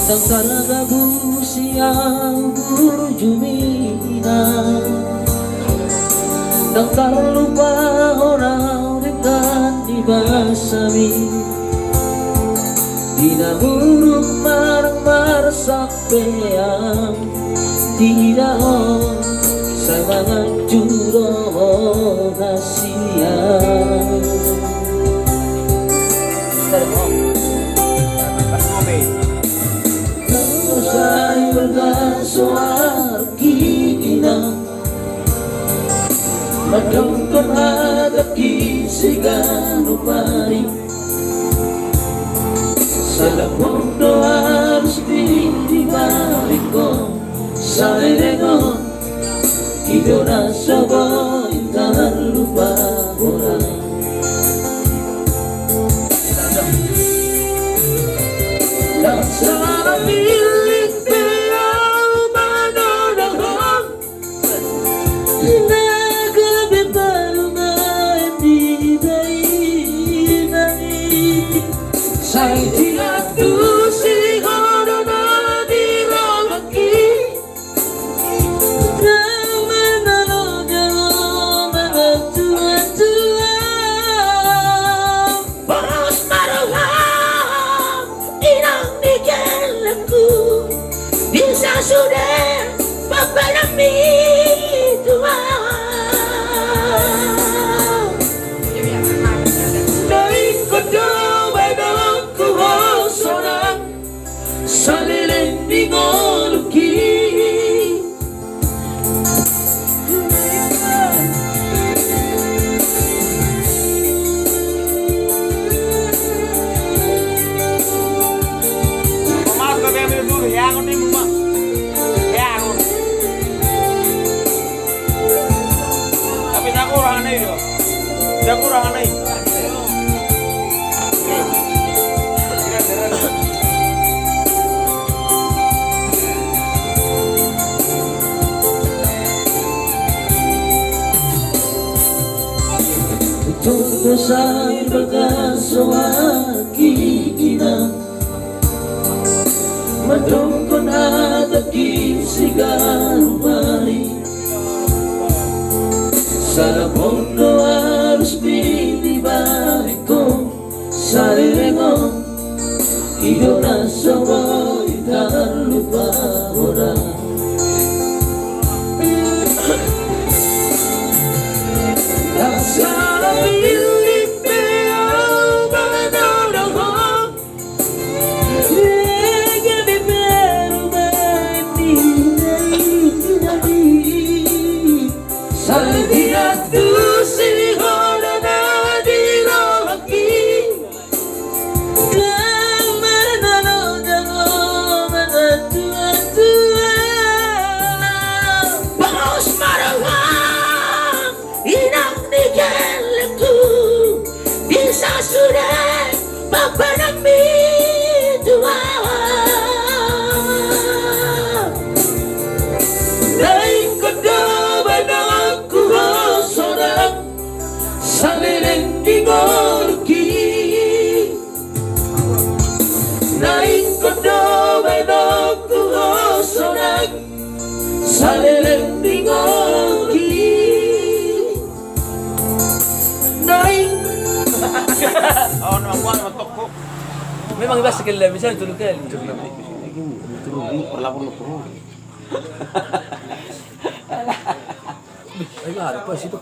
Nang taragabu siyang burjumina, nang tarlupa orang dengan dibasami, dinahuruk marang sampean tidak sa mga juro nasiyan. Sa'y magkasuar kikinang magkangkong hadaki sigano pari sa labong no halos pinibalik ko sa erengon idona sa bointan lupa orang. Dan sa piling belaw manonahon nagabi parungan di dainay sa'y tinatu siguro na dilawaki na manalo niya mga tuwa-tuwa Boros maruhang inang nikelku bisa sudah papanami tua naik kodo wedok ku hosorang saliling dingoluki Saya kurang aneh. Tunggu sa'y pagkasuhan kikinang matungkol at aking sigarong pari sa labong no halos binibalik ko sa erengon idona sa bointan lupa orang. Nasa piling belaw manonahon nagabi parungan di dainay sa'y tinatu siguro na dilawaki nang manalo niya mga tuwa-tuwa Boros maruhang inang nikelku bisa sudah papanami tua naik kodo wedok ku hosorang saliling dingoluki naik kodo wedok ku hosorang saliling dingoluki naik. Oh, nampak mentok kok. Memang iba sekali lah, misalnya tulung kali. Perlakuan lu. Ayo ada pas itu.